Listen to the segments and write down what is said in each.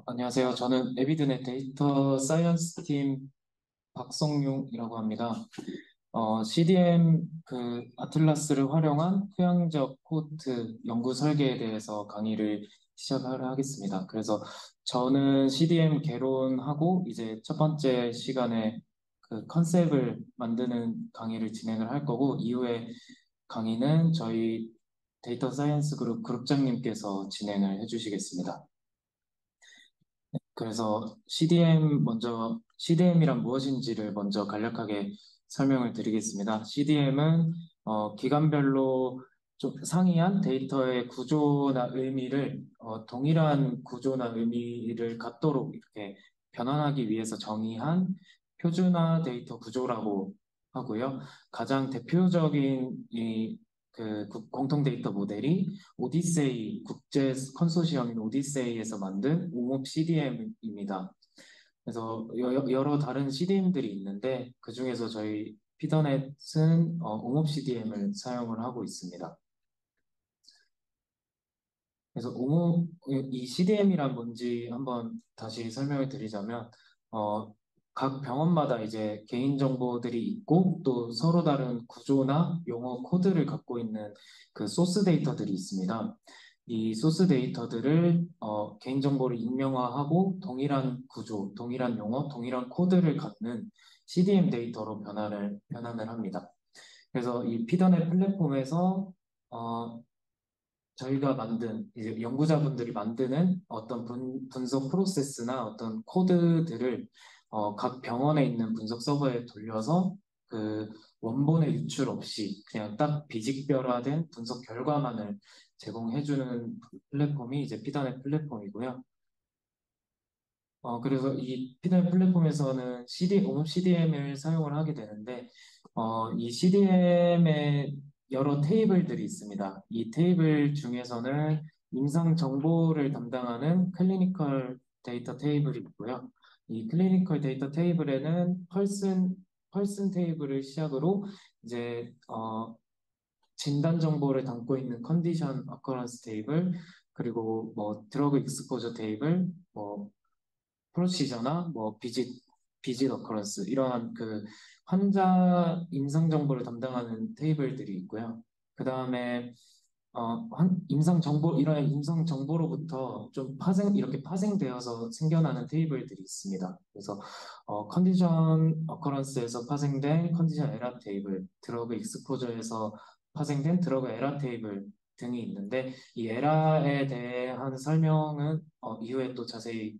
안녕하세요. 저는 에비드넷 데이터 사이언스 팀 박성용이라고 합니다. CDM 아틀라스를 활용한 휴양적 코트 연구 설계에 대해서 강의를 시작을 하겠습니다. 그래서 저는 CDM 개론하고 이제 첫 번째 시간에 그 컨셉을 만드는 강의를 진행을 할 거고, 이후에 강의는 저희 데이터 사이언스 그룹 그룹장님께서 진행을 해주시겠습니다. 그래서 CDM이란 무엇인지를 먼저 간략하게 설명을 드리겠습니다. CDM은 기관별로 좀 상이한 데이터의 구조나 의미를 동일한 구조나 의미를 갖도록 이렇게 변환하기 위해서 정의한 표준화 데이터 구조라고 하고요. 가장 대표적인 공통 데이터 모델이 오디세이, 국제 컨소시엄인 오디세이에서 만든 옹업 CDM입니다. 그래서 여러 다른 CDM들이 있는데 그 중에서 저희 피더넷은 옹업 CDM을 사용을 하고 있습니다. 그래서 이 CDM이란 뭔지 한번 다시 설명을 드리자면, 어, 각 병원마다 이제 개인 정보들이 있고 또 서로 다른 구조나 용어 코드를 갖고 있는 그 소스 데이터들이 있습니다. 이 소스 데이터들을 개인 정보를 익명화하고 동일한 구조, 동일한 용어, 동일한 코드를 갖는 CDM 데이터로 변환을 합니다. 그래서 이 피더넷 플랫폼에서 어, 저희가 이제 연구자분들이 만드는 어떤 분석 프로세스나 어떤 코드들을 각 병원에 있는 분석 서버에 돌려서 그 원본의 유출 없이 그냥 딱 비직별화된 분석 결과만을 제공해주는 플랫폼이 이제 피더넷 플랫폼이고요. 그래서 이 피드백 플랫폼에서는 옹 CDM을 사용을 하게 되는데, 이 CDM에 여러 테이블들이 있습니다. 이 테이블 중에서는 임상 정보를 담당하는 클리니컬 데이터 테이블이 있고요. 이 클리니컬 데이터 테이블에는 펄슨 테이블을 시작으로 이제, 진단 정보를 담고 있는 컨디션 어커런스 테이블, 그리고 뭐 드러그 익스포저 테이블, 뭐 프로시저나 뭐 비짓 어커런스 이러한 그 환자 임상 정보를 담당하는 테이블들이 있고요. 그 다음에 이러한 임상 정보로부터 좀 이렇게 파생되어서 생겨나는 테이블들이 있습니다. 그래서 컨디션 어커런스에서 파생된 컨디션 에라 테이블, 드러그 익스포저에서 파생된 드러그 에라 테이블 등이 있는데, 이 에라에 대한 설명은 이후에 또 자세히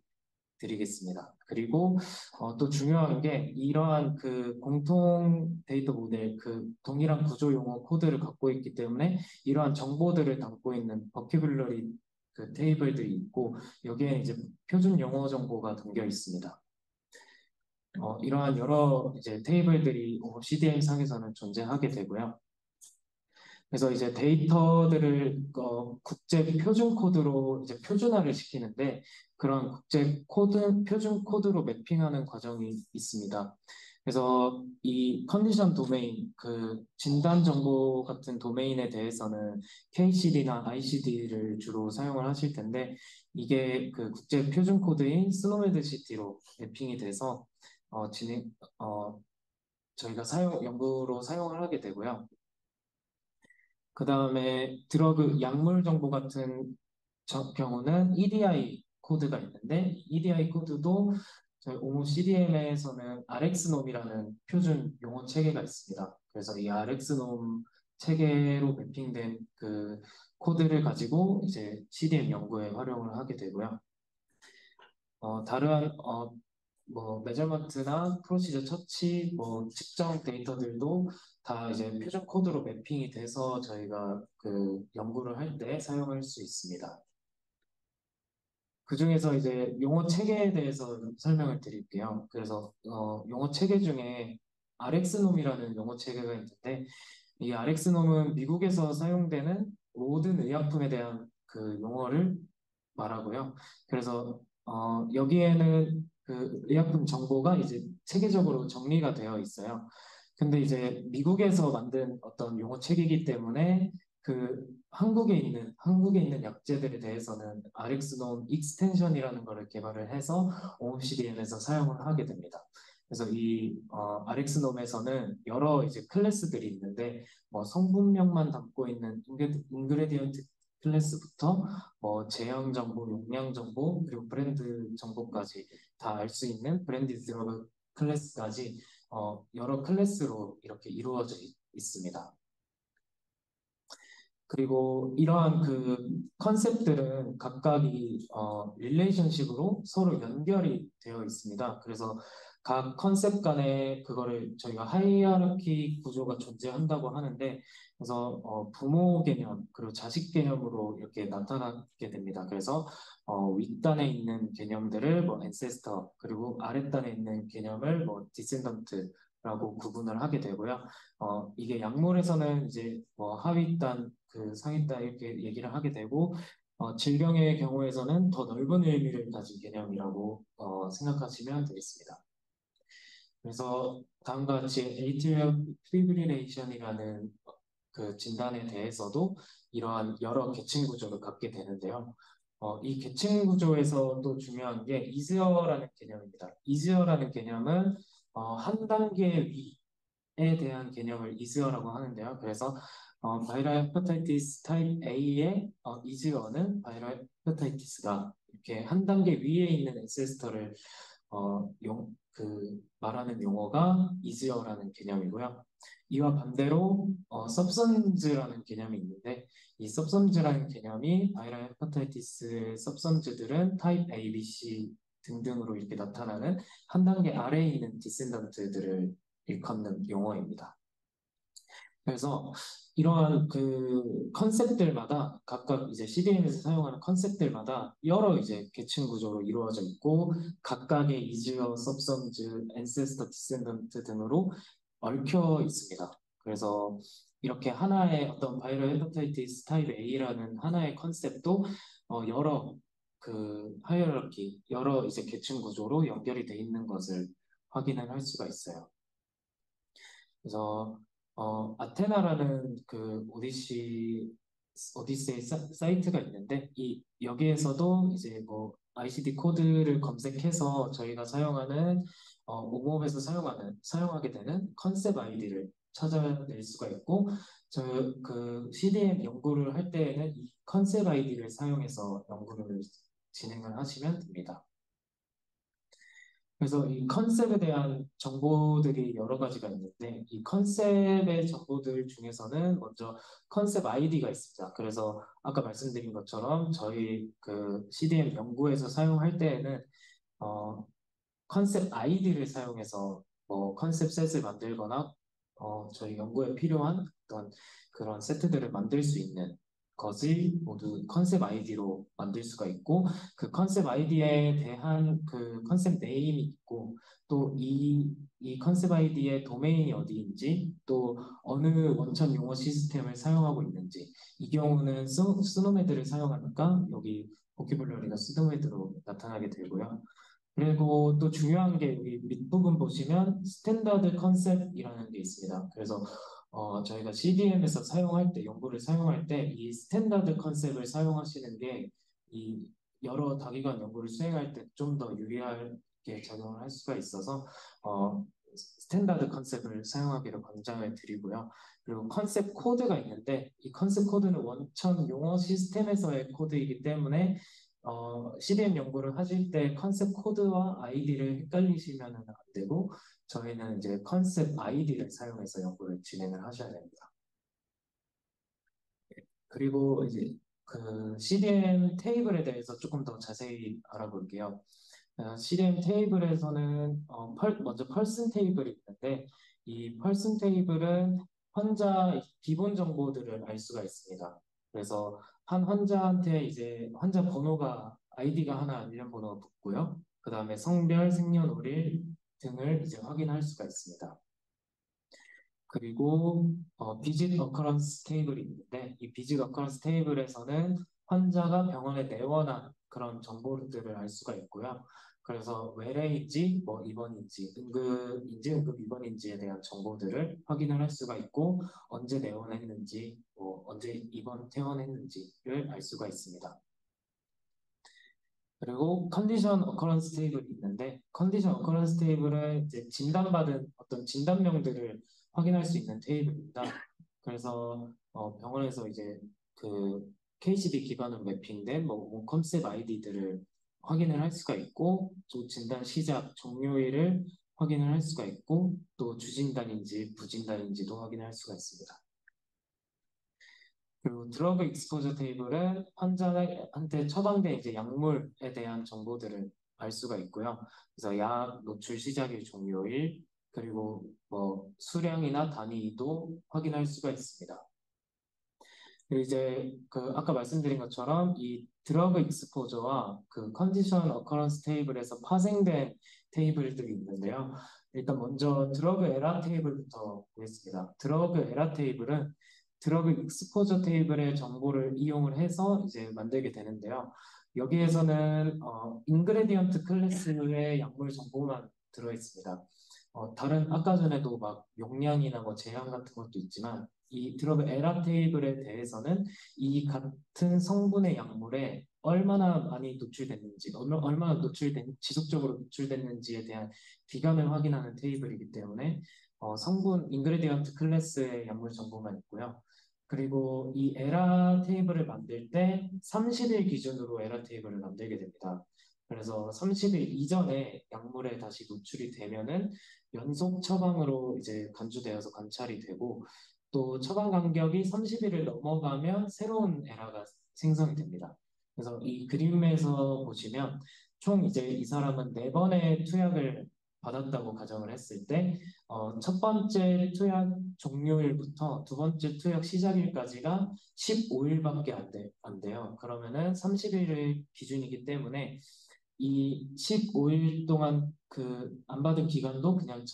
드리겠습니다. 그리고 또 중요한 게 이러한 그 공통 데이터 모델, 그 동일한 구조 용어 코드를 갖고 있기 때문에 이러한 정보들을 담고 있는 버큐블러리 그 테이블들이 있고, 여기에 이제 표준 용어 정보가 담겨 있습니다. 이러한 여러 이제 테이블들이 CDM 상에서는 존재하게 되고요. 그래서 이제 데이터들을 국제 표준 코드로 이제 표준화를 시키는데, 그런 표준 코드로 매핑하는 과정이 있습니다. 그래서 이 컨디션 도메인, 그 진단 정보 같은 도메인에 대해서는 KCD나 ICD를 주로 사용을 하실 텐데, 이게 그 국제 표준 코드인 스노메드 시티로 매핑이 돼서 어, 진행 어, 저희가 연구로 사용을 하게 되고요. 그 다음에 드러그 약물 정보 같은 경우는 EDI 코드가 있는데, EDI 코드도 저희 옹호 CDM에서는 RxNOM이라는 표준 용어 체계가 있습니다. 그래서 이 RxNOM 체계로 매핑된 그 코드를 가지고 이제 CDM 연구에 활용을 하게 되고요. 다른 뭐 메저먼트나 프로시저 처치, 뭐 측정 데이터들도 다 이제 표준 코드로 매핑이 돼서 저희가 그 연구를 할 때 사용할 수 있습니다. 그 중에서 이제 용어 체계에 대해서 설명을 드릴게요. 그래서 용어 체계 중에 RxNOM이라는 용어 체계가 있는데, 이 RxNOM은 미국에서 사용되는 모든 의약품에 대한 그 용어를 말하고요. 그래서 여기에는 그 의약품 정보가 이제 체계적으로 정리가 되어 있어요. 근데 이제 미국에서 만든 어떤 용어 체계이기 때문에 한국에 있는 약제들에 대해서는 RxNome 익스텐션이라는 거를 개발을 해서 OOCDM에서 사용을 하게 됩니다. 그래서 이 RxNome에서는 여러 이제 클래스들이 있는데 뭐 성분명만 담고 있는 인그레디언트 클래스부터 뭐 제형 정보, 용량 정보, 그리고 브랜드 정보까지 다 알 수 있는 브랜드 드러그 클래스까지 여러 클래스로 이렇게 이루어져 있습니다. 그리고 이러한 그 컨셉들은 각각이 릴레이션식으로 서로 연결이 되어 있습니다. 그래서 각 컨셉 간에 그거를 저희가 하이라르키 구조가 존재한다고 하는데, 그래서 부모 개념 그리고 자식 개념으로 이렇게 나타나게 됩니다. 그래서 윗단에 있는 개념들을 뭐 ancestor, 그리고 아랫단에 있는 개념을 뭐 descendant라고 구분을 하게 되고요. 이게 약물에서는 이제 뭐 하위단, 그 상위단 이렇게 얘기를 하게 되고, 질병의 경우에서는 더 넓은 의미를 가진 개념이라고 생각하시면 되겠습니다. 그래서 다음과 같이 atrial fibrillation이라는 그 진단에 대해서도 이러한 여러 계층 구조를 갖게 되는데요. 이 계층 구조에서 또 중요한 게 이즈어라는 개념입니다. 이즈어라는 개념은 한 단계 위에 대한 개념을 이즈어라고 하는데요. 그래서 바이럴 헤파타이티스 타입 A의 이즈어는 바이럴 헤파타이티스가 이렇게 한 단계 위에 있는 엔세스터를 말하는 용어가 이즈어라는 개념이고요. 이와 반대로 subsums라는 개념이 있는데, 이 subsums라는 개념이 바이럴 헤파타이티스 subsums들은 타입 A, B, C 등등으로 이렇게 나타나는 한 단계 아래에 있는 디센던트들을 일컫는 용어입니다. 그래서 이러한 그 컨셉들마다 각각 이제 CDM에서 사용하는 컨셉들마다 여러 이제 계층 구조로 이루어져 있고, 각각의 이즈어, सब섬즈, 앤세스터, 디센던트 등으로 얽혀 있습니다. 그래서 이렇게 하나의 어떤 바이럴 헤파타이티스 타입 A라는 하나의 컨셉도 여러 그 하이어라키, 여러 이제 계층 구조로 연결이 돼 있는 것을 확인을 할 수가 있어요. 그래서 아테나라는 그 오디세이 사이트가 있는데, 이 여기에서도 이제 뭐 ICD 코드를 검색해서 저희가 사용하는 옹호업에서 사용하게 되는 컨셉 아이디를 찾아낼 수가 있고, 저 그 CDM 연구를 할 때에는 이 컨셉 아이디를 사용해서 연구를 진행을 하시면 됩니다. 그래서 이 컨셉에 대한 정보들이 여러 가지가 있는데, 이 컨셉의 정보들 중에서는 먼저 컨셉 아이디가 있습니다. 그래서 아까 말씀드린 것처럼 저희 그 CDM 연구에서 사용할 때에는 어, 컨셉 아이디를 사용해서 뭐 컨셉 셋을 만들거나 저희 연구에 필요한 어떤 그런 세트들을 만들 수 있는 것을 모두 컨셉 아이디로 만들 수가 있고, 그 컨셉 아이디에 대한 그 컨셉 네임이 있고, 또 이 컨셉 아이디의 도메인이 어디인지, 또 어느 원천 용어 시스템을 사용하고 있는지, 이 경우는 스노메드를 사용하니까 여기 보키블러리가 스노메드로 나타나게 되고요. 그리고 또 중요한 게 여기 밑부분 보시면 스탠다드 컨셉이라는 게 있습니다. 그래서 저희가 CDM에서 사용할 때, 연구를 사용할 때 이 스탠다드 컨셉을 사용하시는 게 이 여러 다기관 연구를 수행할 때 좀 더 유리하게 작용을 할 수가 있어서 스탠다드 컨셉을 사용하기를 권장을 드리고요. 그리고 컨셉 코드가 있는데, 이 컨셉 코드는 원천 용어 시스템에서의 코드이기 때문에 CDM 연구를 하실 때 컨셉 코드와 아이디를 헷갈리시면 안 되고, 저희는 이제 컨셉 아이디를 사용해서 연구를 진행을 하셔야 됩니다. 그리고 이제 그 CDM 테이블에 대해서 조금 더 자세히 알아볼게요. CDM 테이블에서는 먼저 펄슨 테이블이 있는데, 이 펄슨 테이블은 환자 기본 정보들을 알 수가 있습니다. 그래서 한 환자한테 이제 환자 번호가 아이디가 하나 일련 번호가 붙고요. 그 다음에 성별, 생년월일 등을 이제 확인할 수가 있습니다. 그리고 비짓 어커런스 테이블이 있는데, 이 비짓 어커런스 테이블에서는 환자가 병원에 내원한 그런 정보들을 알 수가 있고요. 그래서 외래인지 뭐 입원인지 응급 입원인지에 대한 정보들을 확인을 할 수가 있고 언제 내원했는지 뭐 언제 입원 퇴원했는지를 알 수가 있습니다. 그리고 컨디션 어커런스 테이블이 있는데 컨디션 어커런스 테이블은 이제 진단받은 어떤 진단명들을 확인할 수 있는 테이블입니다. 그래서 병원에서 이제 그 KCD 기반으로 매핑된 뭐 컨셉 아이디들을 확인을 할 수가 있고 또 진단 시작 종료일을 확인을 할 수가 있고 또 주진단인지 부진단인지도 확인할 수가 있습니다. 그리고 드러그 익스포저 테이블은 환자한테 처방된 이제 약물에 대한 정보들을 알 수가 있고요. 그래서 약 노출 시작일 종료일 그리고 뭐 수량이나 단위도 확인할 수가 있습니다. 그리고 이제 그 아까 말씀드린 것처럼 이 드러그 익스포저와 그 컨디션 어커런스 테이블에서 파생된 테이블들이 있는데요. 일단 먼저 드러그 에라 테이블부터 보겠습니다. 드러그 에라 테이블은 드러그 익스포저 테이블의 정보를 이용을 해서 이제 만들게 되는데요. 여기에서는 인그레디언트 클래스의 약물 정보만 들어 있습니다. 다른 아까 전에도 막 용량이나 뭐 제한 같은 것도 있지만 이 드러그 에라 테이블에 대해서는 이 같은 성분의 약물에 얼마나 많이 노출됐는지, 얼마나 지속적으로 노출됐는지에 대한 기간을 확인하는 테이블이기 때문에 성분 인그레디언트 클래스의 약물 정보만 있고요. 그리고 이 에라 테이블을 만들 때 30일 기준으로 에라 테이블을 만들게 됩니다. 그래서 30일 이전에 약물에 다시 노출이 되면은 연속 처방으로 이제 간주되어서 관찰이 되고 또 처방 간격이 30일을 넘어가면 새로운 에라가 생성이 됩니다. 그래서 이 그림에서 보시면 총 이제 이 사람은 네 번의 투약을 받았다고 가정을 했을 때 첫 번째 투약 종료일부터 두 번째 투약 시작일까지가 15일밖에 안 돼요. 그러면은 30일의 기준이기 때문에 이 15일 동안 그 안 받은 기간도 그냥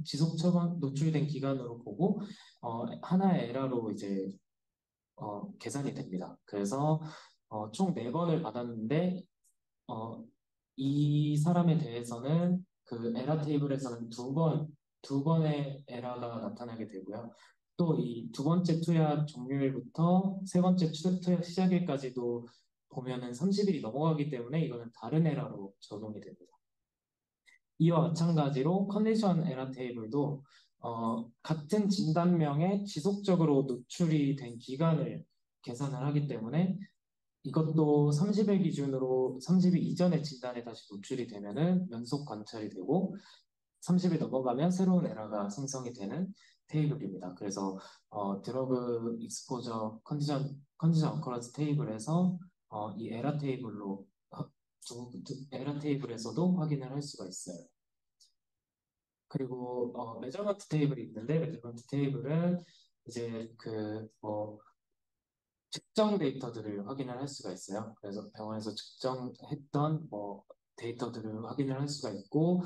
지속 처방 노출된 기간으로 보고 하나의 에러로 이제 계산이 됩니다. 그래서 총 4번을 받았는데 어, 이 사람에 대해서는 그 에러 테이블에서는 두 번의 에러가 나타나게 되고요. 또 이 두 번째 투약 종료일부터 세 번째 투약 시작일까지도 보면은 30일이 넘어가기 때문에 이거는 다른 에러로 적용이 됩니다. 이와 마찬가지로 컨디션 에러 테이블도 같은 진단명에 지속적으로 노출이 된 기간을 계산을 하기 때문에 이것도 30일 기준으로 30일 이전의 진단에 다시 노출이 되면은 연속 관찰이 되고 30일 넘어가면 새로운 에러가 생성이 되는 테이블입니다. 그래서 드러그 익스포저 컨디션 어커런스 테이블에서 이 에러 테이블로 에러 테이블에서도 확인을 할 수가 있어요. 그리고 메저먼트 테이블이 있는데 메저먼트 테이블은 이제 그 뭐 측정 데이터들을 확인을 할 수가 있어요. 그래서 병원에서 측정했던 뭐 데이터들을 확인을 할 수가 있고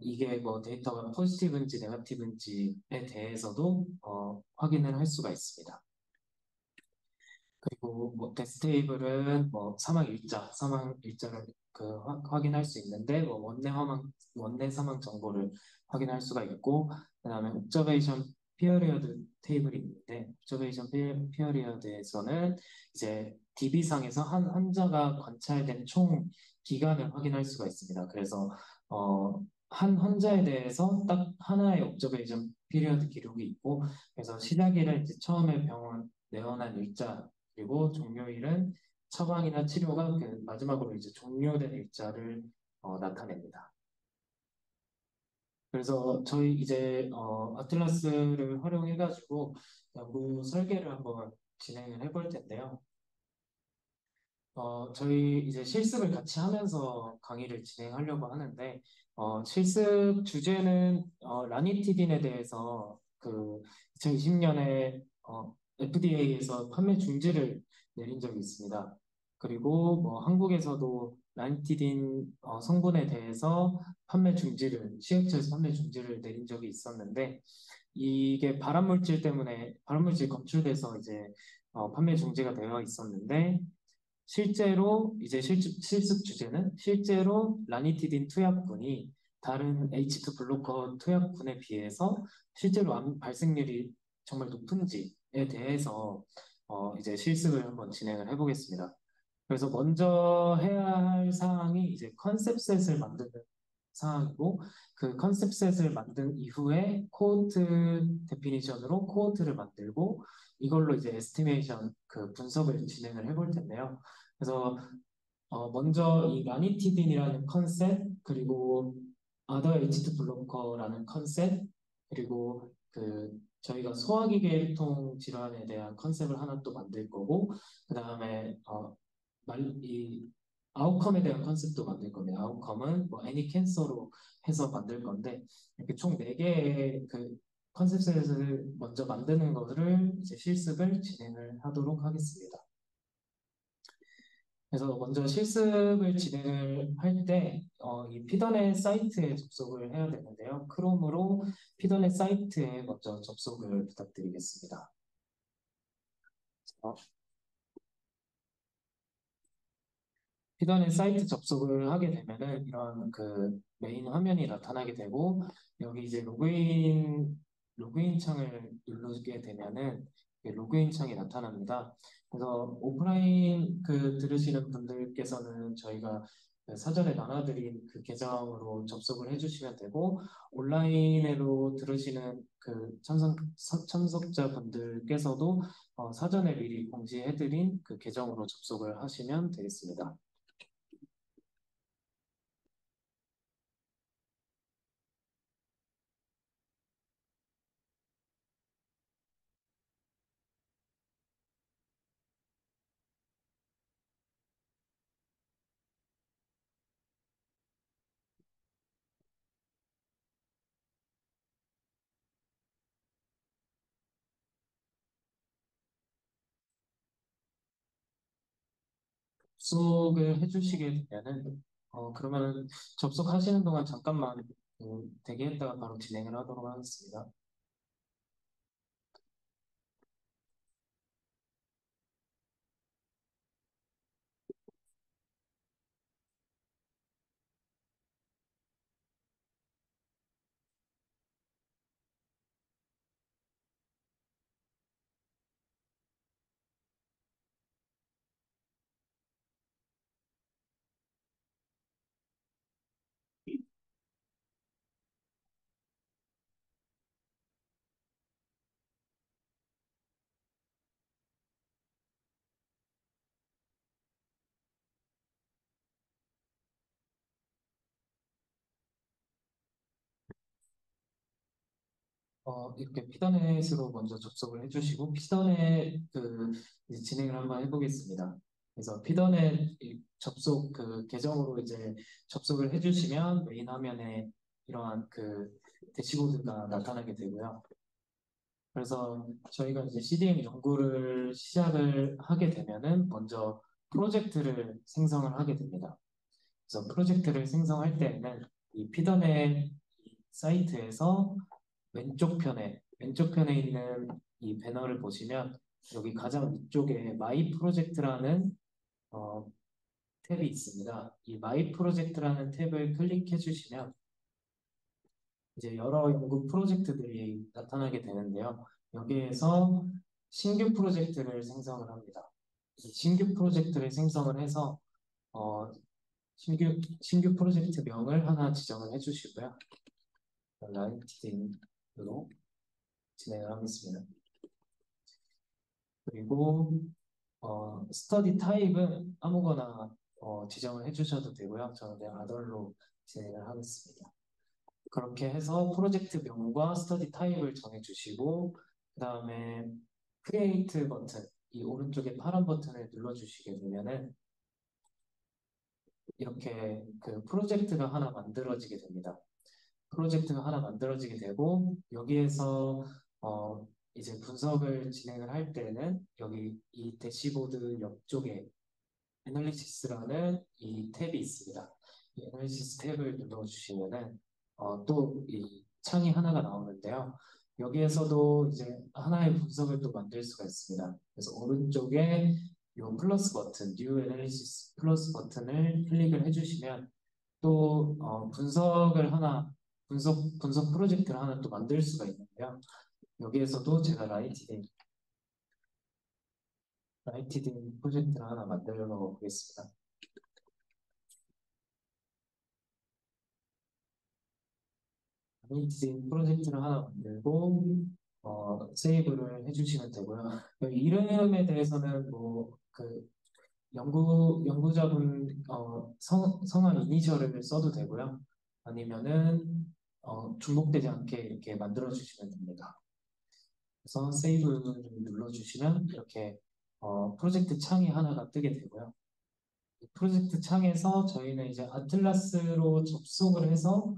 이게 뭐 데이터가 포지티브인지 네거티브인지에 대해서도 확인을 할 수가 있습니다. 그리고 뭐 데스 테이블은 뭐 사망 일자를 그 확인할 수 있는데 뭐 원내 사망 정보를 확인할 수가 있고 그다음에 옵저베이션 피어리어드 테이블이 있는데 옵저베이션 피어리어드에서는 이제 DB상에서 한 환자가 관찰된 총 기간을 확인할 수가 있습니다. 그래서 한 환자에 대해서 딱 하나의 옵저베이션 피리어드 기록이 있고 그래서 시작일은 이제 처음에 병원 내원한 일자 그리고 종료일은 처방이나 치료가 그 마지막으로 이제 종료된 일자를 나타냅니다. 그래서 저희 이제 아틀라스를 활용해가지고 연구 설계를 한번 진행을 해볼 텐데요. 저희 이제 실습을 같이 하면서 강의를 진행하려고 하는데, 실습 주제는 라니티딘에 대해서 그 2020년에 FDA에서 판매 중지를 내린 적이 있습니다. 그리고 뭐 한국에서도 라니티딘 성분에 대해서 시행처에서 판매 중지를 내린 적이 있었는데, 이게 발암물질 때문에 발암물질 검출돼서 이제 판매 중지가 되어 있었는데 실제로 이제 실습 주제는 실제로 라니티딘 투약군이 다른 H2 블로커 투약군에 비해서 실제로 암 발생률이 정말 높은지에 대해서 이제 실습을 한번 진행을 해보겠습니다. 그래서 먼저 해야 할 사항이 이제 컨셉셋을 만드는 사항이고 그 컨셉셋을 만든 이후에 코호트 데피니션으로 코호트를 만들고 이걸로 이제 에스티메이션 그 분석을 진행을 해볼 텐데요. 그래서 먼저 이 라니티딘이라는 컨셉 그리고 아더 H2 블로커라는 컨셉 그리고 그 저희가 소화기계통 질환에 대한 컨셉을 하나 또 만들 거고 그 다음에 이 아웃컴에 대한 컨셉도 만들 겁니다. 아웃컴은 뭐 애니 캔서로 해서 만들 건데 이렇게 총 4개의 그 컨셉셋을 먼저 만드는 것을 이제 실습을 진행을 하도록 하겠습니다. 그래서 먼저 실습을 진행을 할 때, 이 피더넷 사이트에 접속을 해야 되는데요. 크롬으로 피더넷 사이트에 먼저 접속을 부탁드리겠습니다. 어, 피더넷 사이트 접속을 하게 되면은 이런 그 메인 화면이 나타나게 되고, 여기 이제 로그인 창을 누르게 되면은 로그인 창이 나타납니다. 그래서 오프라인 그 들으시는 분들께서는 저희가 그 사전에 나눠드린 그 계정으로 접속을 해주시면 되고, 온라인으로 들으시는 그 참석자분들께서도 사전에 미리 공지해드린 그 계정으로 접속을 하시면 되겠습니다. 접속을 해주시게 되면은, 그러면은 접속하시는 동안 잠깐만 대기했다가 바로 진행을 하도록 하겠습니다. 이렇게 피더넷으로 먼저 접속을 해주시고, 피더넷 이제 진행을 한번 해보겠습니다. 그래서 피더넷 접속 계정으로 이제 접속을 해주시면 메인 화면에 이러한 대시보드가 나타나게 되고요. 그래서 저희가 이제 CDM 연구를 시작을 하게 되면은 먼저 프로젝트를 생성을 하게 됩니다. 그래서 프로젝트를 생성할 때에는 이 피더넷 사이트에서 왼쪽 편에 있는 이 배너를 보시면 여기 가장 위쪽에 마이 프로젝트라는 어, 탭이 있습니다. 이 마이 프로젝트라는 탭을 클릭해 주시면 이제 여러 연구 프로젝트들이 나타나게 되는데요. 여기에서 신규 프로젝트를 생성을 합니다. 이 신규 프로젝트를 생성을 해서 어, 신규 프로젝트 명을 하나 지정을 해주시고요. 라이팅으로 진행을 하겠습니다. 그리고 스터디 타입은 아무거나 지정을 해주셔도 되고요. 저는 그냥 아덜로 진행을 하겠습니다. 그렇게 해서 프로젝트 명과 스터디 타입을 정해주시고 그 다음에 크리에이트 버튼, 이 오른쪽에 파란 버튼을 눌러주시게 되면은 이렇게 그 프로젝트가 하나 만들어지게 됩니다. 프로젝트가 하나 만들어지게 되고 여기에서 이제 분석을 진행을 할 때는 여기 이 대시보드 옆쪽에 애널리시스라는 이 탭이 있습니다. 이 애널리시스 탭을 눌러주시면은 또 이 창이 하나가 나오는데요. 여기에서도 이제 하나의 분석을 또 만들 수가 있습니다. 그래서 오른쪽에 요 플러스 버튼, New Analysis 플러스 버튼을 클릭을 해주시면 또 분석을 하나, 분석 프로젝트를 하나 또 만들 수가 있는데요. 여기에서도 제가 라이티딩 프로젝트를 하나 만들어 보겠습니다. 라이티딩 프로젝트를 하나 만들고 세이브를 해주시면 되고요. 여기 이름에 대해서는 뭐그 연구자분 성함 이니셜을 써도 되고요. 아니면은 중복되지 않게 이렇게 만들어 주시면 됩니다. 그래서 세이브를 눌러주시면 이렇게 프로젝트 창이 하나가 뜨게 되고요. 이 프로젝트 창에서 저희는 이제 아틀라스로 접속을 해서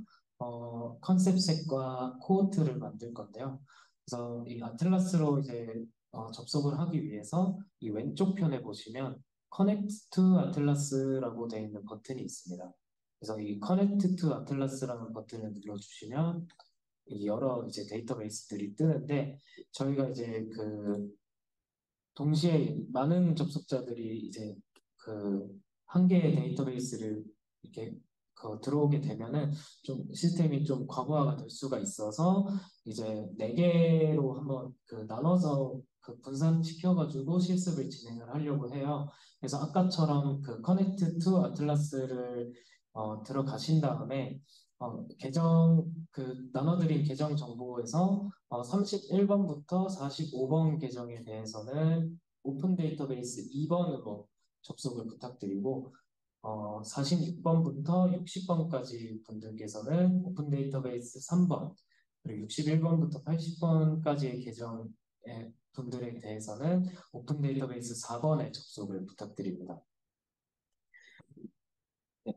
컨셉셋과 코호트를 만들 건데요. 그래서 이 아틀라스로 이제 접속을 하기 위해서 이 왼쪽 편에 보시면 Connect to Atlas라고 되어 있는 버튼이 있습니다. 그래서 이 Connect to Atlas라는 버튼을 눌러주시면 이 여러 이제 데이터베이스들이 뜨는데 저희가 이제 그 동시에 많은 접속자들이 이제 그 한 개의 데이터베이스를 이렇게 들어오게 되면은 좀 시스템이 좀 과부하가 될 수가 있어서 이제 네 개로 한번 나눠서 분산시켜가지고 실습을 진행을 하려고 해요. 그래서 아까처럼 그 커넥트 투 아틀라스를 들어가신 다음에 나눠드린 계정 정보에서 31번부터 45번 계정에 대해서는 오픈 데이터베이스 2번으로 접속을 부탁드리고 46번부터 60번까지 분들께서는 오픈 데이터베이스 3번 그리고 61번부터 80번까지의 계정의 분들에 대해서는 오픈 데이터베이스 4번에 접속을 부탁드립니다. 네,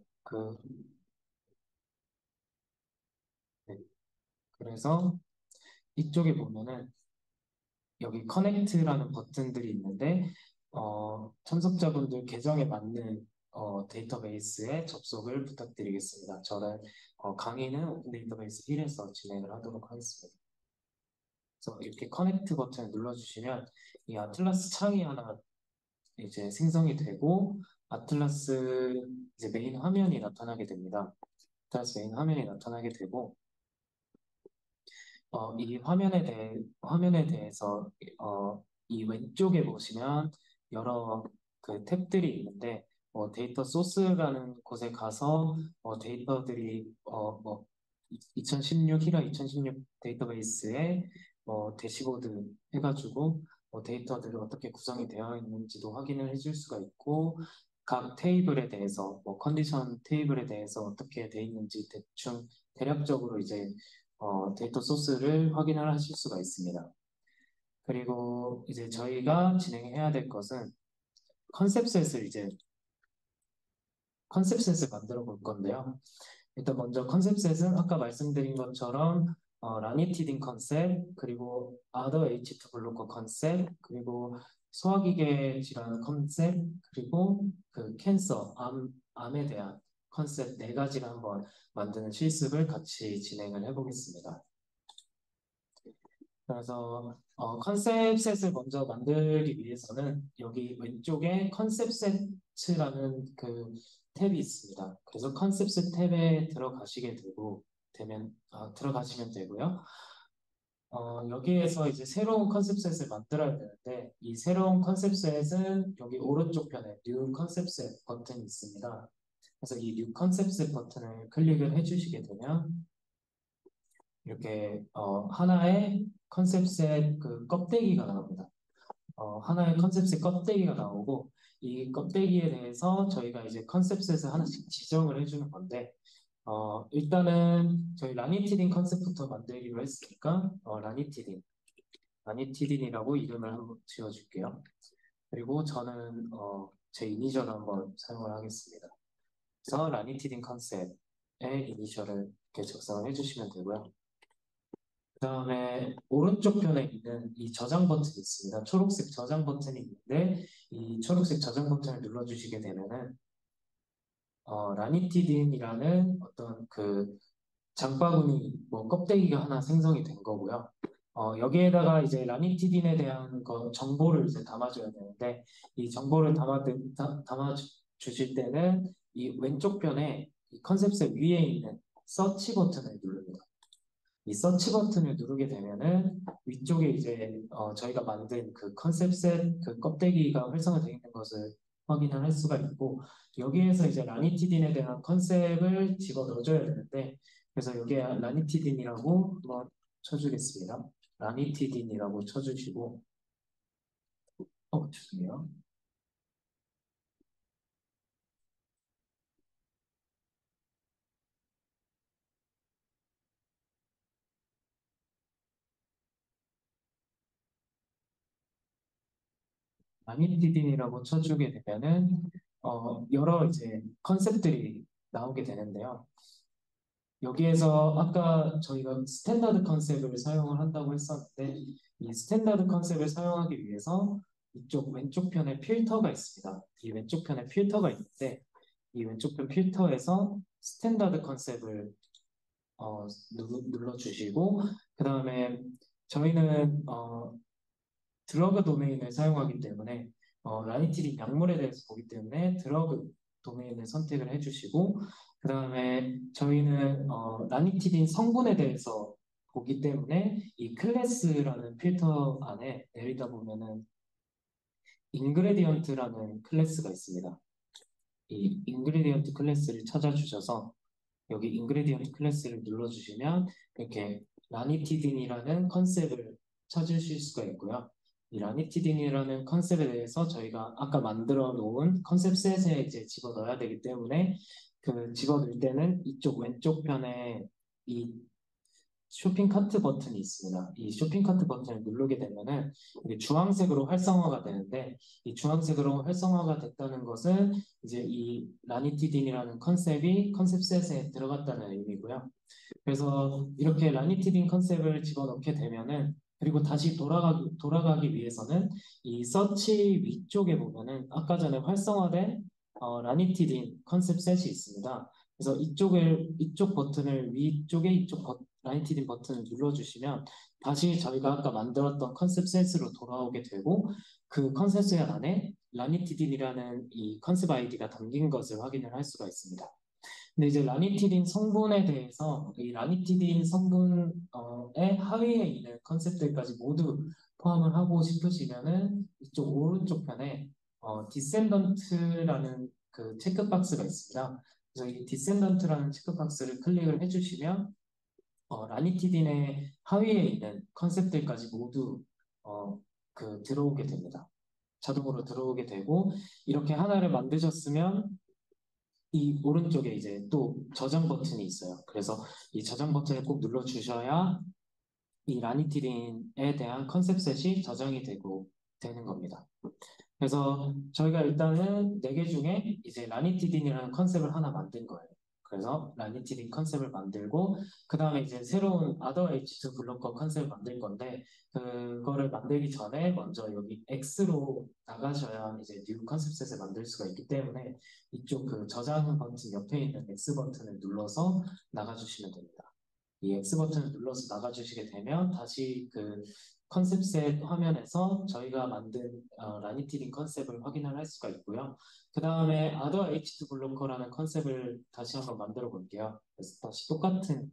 네, 그래서 이쪽에 보면은 여기 커넥트라는 버튼들이 있는데 참석자분들 계정에 맞는 데이터베이스에 접속을 부탁드리겠습니다. 저는 강의는 오픈 데이터베이스 1에서 진행을 하도록 하겠습니다. 그래서 이렇게 커넥트 버튼을 눌러주시면 이 아틀라스 창이 하나 이제 생성이 되고 아틀라스 이제 메인 화면이 나타나게 됩니다. 아틀라스 메인 화면이 나타나게 되고 이 화면에 대해서 이 왼쪽에 보시면 여러 탭들이 있는데 데이터 소스라는 곳에 가서 데이터들이 2016 히라 2016 데이터베이스에 대시보드 해가지고 데이터들이 어떻게 구성이 되어 있는지도 확인을 해줄 수가 있고 각 테이블에 대해서 컨디션 테이블에 대해서 어떻게 되어 있는지 대충 대략적으로 이제 데이터 소스를 확인을 하실 수가 있습니다. 그리고 이제 저희가 진행해야 될 것은 컨셉셋을 만들어 볼 건데요. 일단 먼저 컨셉셋은 아까 말씀드린 것처럼 라니티딩 컨셉, 그리고 Other H2 블로커 컨셉, 그리고 소화기계 질환 컨셉, 그리고 캔서, 암에 대한 컨셉 네 가지를 한번 만드는 실습을 같이 진행을 해보겠습니다. 그래서 컨셉셋을 먼저 만들기 위해서는 여기 왼쪽에 컨셉셋이라는 탭이 있습니다. 그래서 컨셉셋 탭에 들어가시면 되고요. 여기에서 이제 새로운 컨셉셋을 만들어야 되는데 이 새로운 컨셉셋은 여기 오른쪽 편에 New 컨셉셋 버튼이 있습니다. 그래서 이 New 컨셉셋 버튼을 클릭을 해주시게 되면 이렇게 하나의 컨셉셋 껍데기가 나옵니다. 하나의 컨셉셋 껍데기가 나오고 이 껍데기에 대해서 저희가 이제 컨셉셋을 하나씩 지정을 해주는 건데 일단은 저희 라니티딘 컨셉부터 만들기로 했으니까 라니티딘이라고 이름을 한번 지어줄게요. 그리고 저는 제 이니셜을 한번 사용을 하겠습니다. 그래서 라니티딘 컨셉의 이니셜을 이렇게 작성을 해주시면 되고요. 그 다음에 오른쪽 편에 있는 이 저장 버튼이 있습니다. 초록색 저장 버튼이 있는데 이 초록색 저장 버튼을 눌러주시게 되면은 라니티딘이라는 어떤 장바구니 껍데기가 하나 생성이 된 거고요. 여기에다가 이제 라니티딘에 대한 정보를 이제 담아줘야 되는데, 이 정보를 담아 주실 때는 이 왼쪽 편에 이 컨셉셋 위에 있는 서치 버튼을 누릅니다. 이 서치 버튼을 누르게 되면은 위쪽에 이제 저희가 만든 그 컨셉셋 그 껍데기가 활성화되어 있는 것을 확인을 할 수가 있고, 여기에서 이제 라니티딘에 대한 컨셉을 집어 넣어줘야 되는데, 그래서 여기에 라니티딘이라고 한번 쳐주겠습니다. 라니티딘이라고 쳐주시고, 죄송해요. 라니티딘이라고 쳐주게 되면은 여러 이제 컨셉들이 나오게 되는데요. 여기에서 아까 저희가 스탠다드 컨셉을 사용을 한다고 했었는데, 이 스탠다드 컨셉을 사용하기 위해서 이쪽 왼쪽 편에 필터가 있습니다. 이 왼쪽 편에 필터가 있는데, 이 왼쪽 편 필터에서 스탠다드 컨셉을 눌러주시고, 그 다음에 저희는 드러그 도메인을 사용하기 때문에 라니티린 약물에 대해서 보기 때문에 드러그 도메인을 선택을 해주시고, 그 다음에 저희는 라니티린 성분에 대해서 보기 때문에 이 클래스라는 필터 안에 내리다 보면은 인그레디언트라는 클래스가 있습니다. 이 인그레디언트 클래스를 찾아주셔서 여기 인그레디언트 클래스를 눌러주시면 이렇게 라니티딘이라는 컨셉을 찾으실 수가 있고요. 이 라니티딘이라는 컨셉에 대해서 저희가 아까 만들어 놓은 컨셉 셋에 이제 집어 넣어야 되기 때문에 그 집어 넣을 때는 이쪽 왼쪽 편에 이 쇼핑 카트 버튼이 있습니다. 이 쇼핑 카트 버튼을 누르게 되면은 이게 주황색으로 활성화가 되는데, 이 주황색으로 활성화가 됐다는 것은 이제 이 라니티딘이라는 컨셉이 컨셉셋에 들어갔다는 의미고요. 그래서 이렇게 라니티딘 컨셉을 집어넣게 되면은, 그리고 다시 돌아가기 위해서는 이 서치 위쪽에 보면은 아까 전에 활성화된 라니티딘 컨셉 셋이 있습니다. 그래서 이쪽 버튼을 위쪽에 라니티딘 버튼을 눌러주시면 다시 저희가 아까 만들었던 컨셉 셋으로 돌아오게 되고, 그 컨셉 셋 안에 라니티딘이라는 이 컨셉 아이디가 담긴 것을 확인을 할 수가 있습니다. 근데 이제 라니티딘 성분에 대해서 이 라니티딘 성분의 하위에 있는 컨셉들까지 모두 포함을 하고 싶으시면은 이쪽 오른쪽 편에 디센던트라는 그 체크박스가 있습니다. 그래서 이 디센던트라는 체크박스를 클릭을 해주시면 라니티딘의 하위에 있는 컨셉들까지 모두 들어오게 됩니다. 자동으로 들어오게 되고, 이렇게 하나를 만드셨으면 이 오른쪽에 이제 또 저장 버튼이 있어요. 그래서 이 저장 버튼을 꼭 눌러주셔야 이 라니티린에 대한 컨셉셋이 저장이 되는 겁니다. 그래서 저희가 일단은 4개 중에 이제 라니티딘이라는 컨셉을 하나 만든 거예요. 그래서 라니티딘 컨셉을 만들고, 그 다음에 이제 새로운 Other H2 블로커 컨셉을 만들 건데, 그거를 만들기 전에 먼저 여기 X로 나가셔야 이제 뉴 컨셉셋을 만들 수가 있기 때문에 이쪽 그 저장 버튼 옆에 있는 X 버튼을 눌러서 나가주시면 됩니다. 이 X 버튼을 눌러서 나가주시게 되면 다시 그 컨셉셋 화면에서 저희가 만든 라니티린 컨셉을 확인을 할 수가 있고요. 그 다음에 Other H2 블로커라는 컨셉을 다시 한번 만들어 볼게요. 그래서 다시 똑같은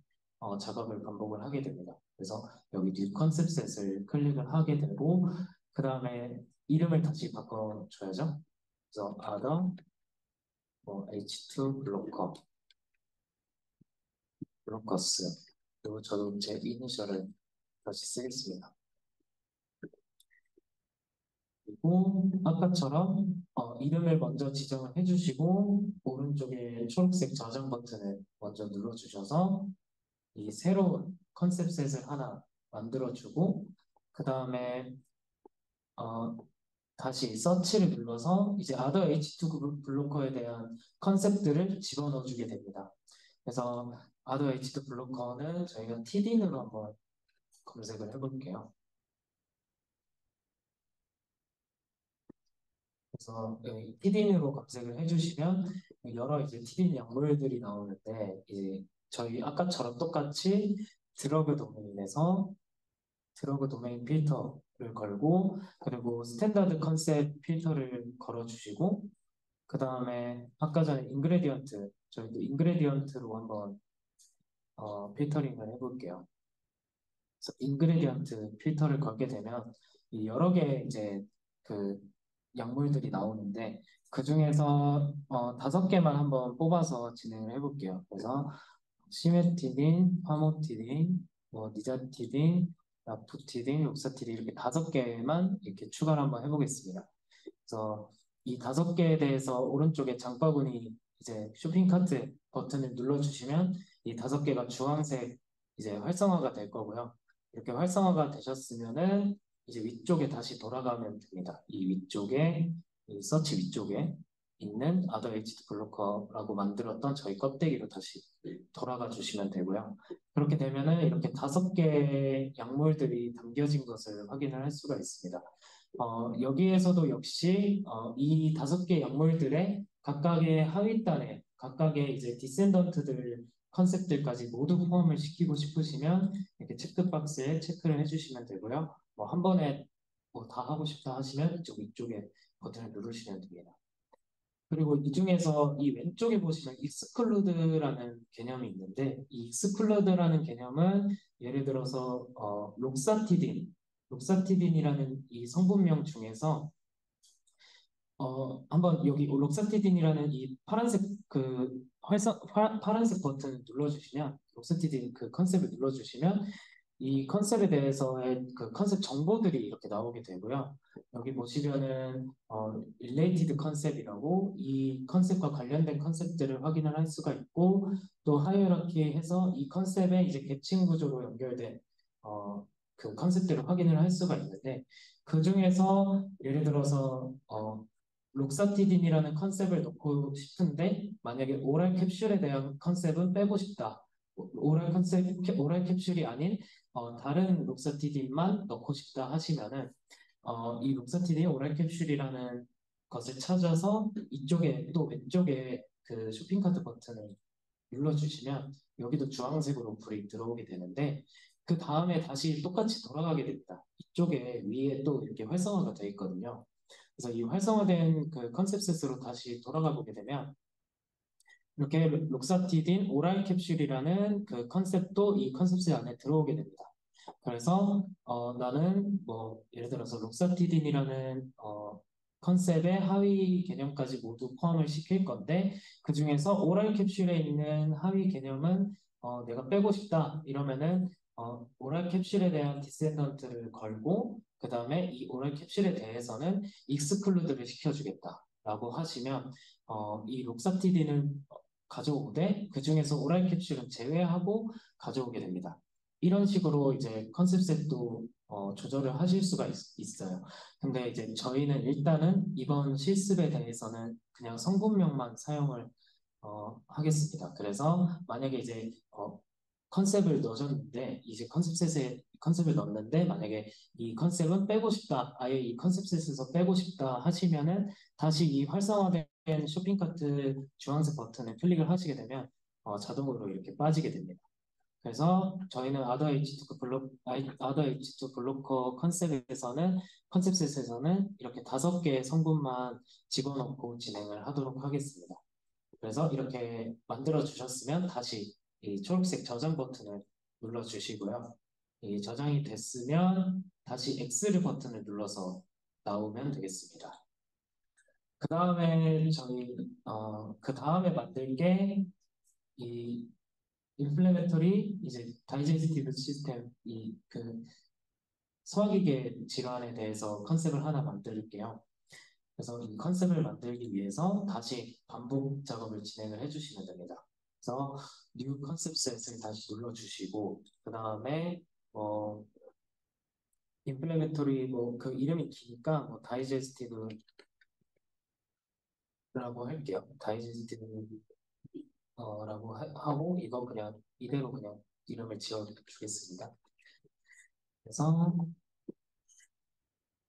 작업을 반복을 하게 됩니다. 그래서 여기 New 컨셉셋을 클릭을 하게 되고, 그 다음에 이름을 다시 바꿔줘야죠. 그래서 Other H2 블로커스. 그리고 저도 제 이니셜을 다시 쓰겠습니다. 그리고 아까처럼 이름을 먼저 지정을 해주시고, 오른쪽에 초록색 저장 버튼을 먼저 눌러주셔서 이 새로운 컨셉셋을 하나 만들어주고, 그 다음에 다시 서치를 눌러서 이제 Other H2 블로커에 대한 컨셉들을 집어넣어주게 됩니다. 그래서 Other H2 블로커는 저희가 TDN으로 한번 검색을 해볼게요. 그래서 여기 티딘으로 검색을 해주시면 여러 이제 티딘 약물들이 나오는데, 이제 저희 아까처럼 똑같이 드러그 도메인에서 드러그 도메인 필터를 걸고, 그리고 스탠다드 컨셉 필터를 걸어주시고, 그 다음에 아까 전에 인그레디언트, 저희도 인그레디언트로 한번 필터링을 해볼게요. 그래서 인그레디언트 필터를 걸게 되면 이 여러 개 이제 그 약물들이 나오는데 그 중에서 5개만 한번 뽑아서 진행을 해볼게요. 그래서 시메티딘, 파모티딘, 뭐 니자티딘, 라푸티딘, 록사티딘 이렇게 5개만 이렇게 추가를 한번 해보겠습니다. 그래서 이 5개에 대해서 오른쪽에 장바구니 이제 쇼핑 카트 버튼을 눌러주시면 이 5개가 주황색 이제 활성화가 될 거고요. 이렇게 활성화가 되셨으면은 이제 위쪽에 다시 돌아가면 됩니다. 이 위쪽에 이 서치 위쪽에 있는 Other Aged 블로커라고 만들었던 저희 껍데기로 다시 돌아가 주시면 되고요. 그렇게 되면은 이렇게 5개 약물들이 담겨진 것을 확인을 할 수가 있습니다. 여기에서도 역시 이 5개 약물들의 각각의 하위단에 각각의 이제 디센던트들 컨셉들까지 모두 포함을 시키고 싶으시면 이렇게 체크박스에 체크를 해주시면 되고요. 뭐 한 번에 뭐 다 하고 싶다 하시면 이쪽 위쪽에 버튼을 누르시면 됩니다. 그리고 이 중에서 이 왼쪽에 보시면 익스클루드라는 개념이 있는데 이 익스클루드라는 개념은 예를 들어서 록사티딘이라는 이 성분명 중에서 한번 여기 록사티딘이라는 이 파란색 파란색 버튼 눌러주시면 록사티딘 그 컨셉을 눌러주시면 이 컨셉에 대해서의 그 컨셉 정보들이 이렇게 나오게 되고요. 여기 보시면은 related 컨셉이라고 이 컨셉과 관련된 컨셉들을 확인을 할 수가 있고 또 하이어라키 해서 이 컨셉에 이제 겹친 구조로 연결된 그 컨셉들을 확인을 할 수가 있는데 그 중에서 예를 들어서 록사티딘이라는 컨셉을 넣고 싶은데 만약에 오랄 캡슐에 대한 컨셉은 빼고 싶다. 오랄 캡슐이 아닌 다른 록사티딘만 넣고 싶다 하시면은 이 록사티딘 오랄 캡슐이라는 것을 찾아서 이쪽에 또 왼쪽에 그 쇼핑카트 버튼을 눌러주시면 여기도 주황색으로 불이 들어오게 되는데 그 다음에 다시 똑같이 돌아가게 됩니다. 이쪽에 위에 또 이렇게 활성화가 되어 있거든요. 그래서 이 활성화된 그 컨셉셋으로 다시 돌아가 보게 되면 이렇게 록사티딘 오랄 캡슐이라는 그 컨셉도 이 컨셉셋 안에 들어오게 됩니다. 그래서 나는 뭐 예를 들어서 록사티딘이라는 컨셉의 하위 개념까지 모두 포함을 시킬 건데 그 중에서 오랄 캡슐에 있는 하위 개념은 내가 빼고 싶다 이러면은 오랄 캡슐에 대한 디센던트를 걸고 그 다음에 이 오랄 캡슐에 대해서는 익스클루드를 시켜주겠다라고 하시면 이 록사티딘을 가져오되 그 중에서 오랄 캡슐은 제외하고 가져오게 됩니다. 이런 식으로 이제 컨셉셋도 조절을 하실 수가 있어요. 근데 이제 저희는 일단은 이번 실습에 대해서는 그냥 성분명만 사용을 하겠습니다. 그래서 만약에 이제 컨셉을 넣으셨는데 이제 컨셉을 넣었는데 만약에 이 컨셉은 빼고 싶다, 아예 이 컨셉셋에서 빼고 싶다 하시면은 다시 이 활성화된 쇼핑카트 주황색 버튼을 클릭을 하시게 되면 자동으로 이렇게 빠지게 됩니다. 그래서 저희는 아더 H2 블로커 컨셉셋에서는 이렇게 5개의 성분만 집어넣고 진행을 하도록 하겠습니다. 그래서 이렇게 만들어 주셨으면 다시 이 초록색 저장 버튼을 눌러 주시고요. 이 저장이 됐으면 다시 X 버튼을 눌러서 나오면 되겠습니다. 그 다음에 그 다음에 만들 게 이 인플레메터리 이제 다이제스티브 시스템 이 그 소화기계 질환에 대해서 컨셉을 하나 만들게요. 그래서 이 컨셉을 만들기 위해서 다시 반복 작업을 진행을 해주시면 됩니다. 그래서 뉴 컨셉 셋을 다시 눌러주시고 그 다음에 뭐 인플레메터리 뭐 그 이름이 기니까 뭐 다이제스티브라고 할게요. 다이제스티브라고 하고 이거 그냥 이대로 그냥 이름을 지어주겠습니다. 그래서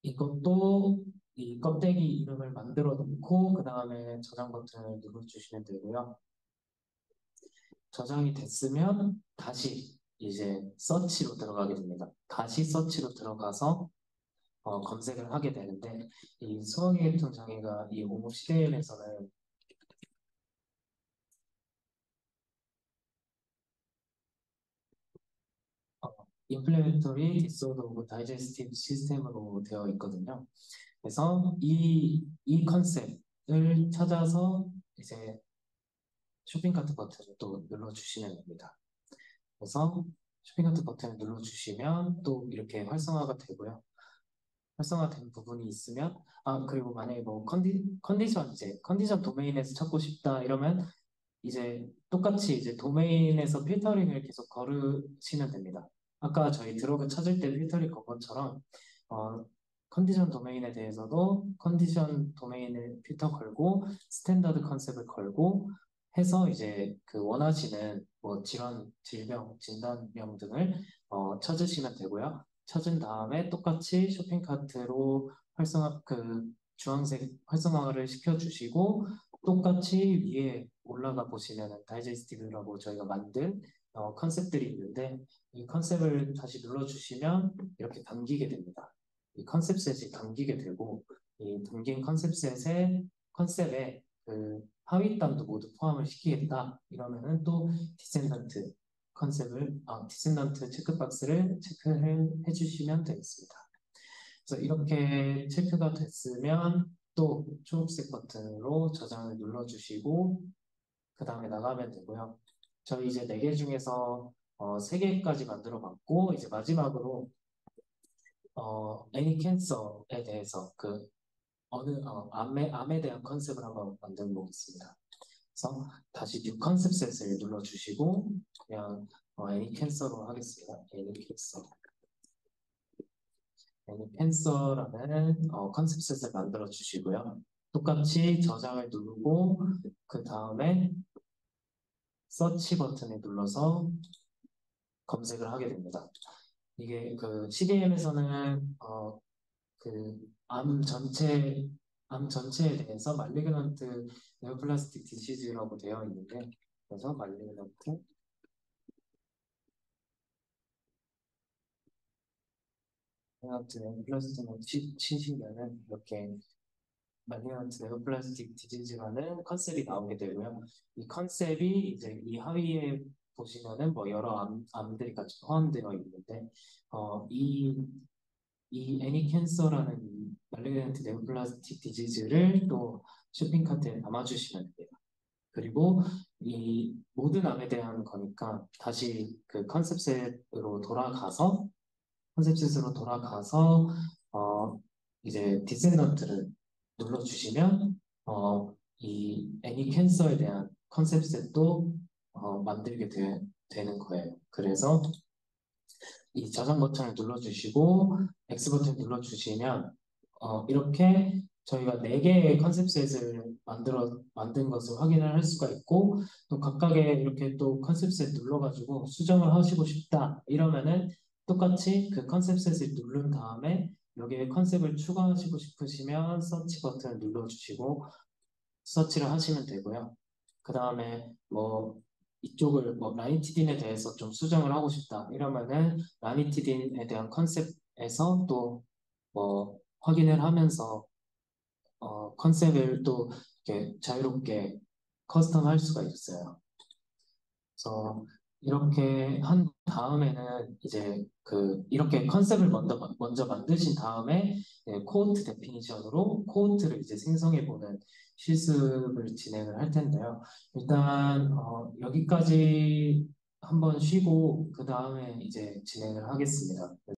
이것도 이 껍데기 이름을 만들어 놓고 그 다음에 저장 버튼을 눌러주시면 되고요. 저장이 됐으면 다시 이제 서치로 들어가게 됩니다. 다시 서치로 들어가서 검색을 하게 되는데 이 수학계통 장애가 이 공부 시대에서는 Implementary Disorder of Digestive System으로 되어 있거든요. 그래서 이 컨셉을 찾아서 이제 쇼핑카트 버튼을 또 눌러주시면 됩니다. 그래서 쇼핑카트 버튼을 눌러주시면 또 이렇게 활성화가 되고요. 활성화된 부분이 있으면 그리고 만약에 뭐 컨디션 도메인에서 찾고 싶다 이러면 이제 똑같이 이제 도메인에서 필터링을 계속 걸으시면 됩니다. 아까 저희 드러그 찾을 때 필터링 건 것처럼 어, 컨디션 도메인에 대해서도 컨디션 도메인을 필터 걸고 스탠다드 컨셉을 걸고 해서 이제 그 원하시는 뭐 질환, 질병, 진단명 등을 찾으시면 되고요. 찾은 다음에 똑같이 쇼핑카트로 주황색 활성화를 시켜주시고 똑같이 위에 올라가 보시면 다이제스티브라고 저희가 만든 컨셉들이 있는데 이 컨셉을 다시 눌러주시면 이렇게 담기게 됩니다. 이 컨셉셋이 담기게 되고 이 담긴 컨셉에 그 하윗단도 모두 포함을 시키겠다 이러면은 또 디센던트 디센던트 체크박스를 체크해 주시면 되겠습니다. 그래서 이렇게 체크가 됐으면 또 초록색 버튼으로 저장을 눌러주시고 그 다음에 나가면 되고요. 저희 이제 4개 중에서 3개까지 만들어 봤고 이제 마지막으로 애니 캔서에 대해서 암에 대한 컨셉을 한번 만들어 보겠습니다. 그래서 다시 뉴 컨셉 셋을 눌러주시고 그냥 애니 캔서로 하겠습니다. 애니 캔서. 펜서라는 컨셉셋을 만들어 주시고요. 똑같이 저장을 누르고 그 다음에 서치 버튼을 눌러서 검색을 하게 됩니다. 이게 그 CDM에서는 암 전체에 대해서 말리그넌트 네오플라스틱 디시즈라고 되어 있는데 그래서 말리그넌트 네오플라스틱 치시면은 이렇게 말리언트 네오플라스틱 디지즈라는 컨셉이 나오게 되고요. 이 컨셉이 이제 이 하위에 보시면은 뭐 여러 암들이 같이 포함되어 있는데 이 애니 캔서라는 말리언트 네오플라스틱 디지즈를 또 쇼핑카트에 담아주시면 됩니다. 그리고 이 모든 암에 대한 거니까 다시 그 컨셉셋으로 돌아가서 이제 디센던트를 눌러주시면 이 애니 캔서에 대한 컨셉셋도 되는 거예요. 그래서 이 저장 버튼을 눌러주시고 X 버튼 눌러주시면 이렇게 저희가 4개의 컨셉셋을 만든 것을 확인을 할 수가 있고 또 각각의 이렇게 또 컨셉셋 눌러가지고 수정을 하시고 싶다 이러면은 똑같이 그 컨셉셋을 누른 다음에 여기에 컨셉을 추가하시고 싶으시면 서치 버튼을 눌러주시고 서치를 하시면 되고요. 그 다음에 뭐 이쪽을 뭐 라니티딘에 대해서 좀 수정을 하고 싶다 이러면은 라니티딘에 대한 컨셉에서 또 뭐 확인을 하면서 컨셉을 또 이렇게 자유롭게 커스텀할 수가 있어요. 그래서 이렇게 한 다음에는 이제 이렇게 컨셉을 먼저 만드신 다음에 코호트 데피니션으로 코호트를 이제 생성해 보는 실습을 진행을 할 텐데요. 일단 여기까지 한번 쉬고 그 다음에 이제 진행을 하겠습니다.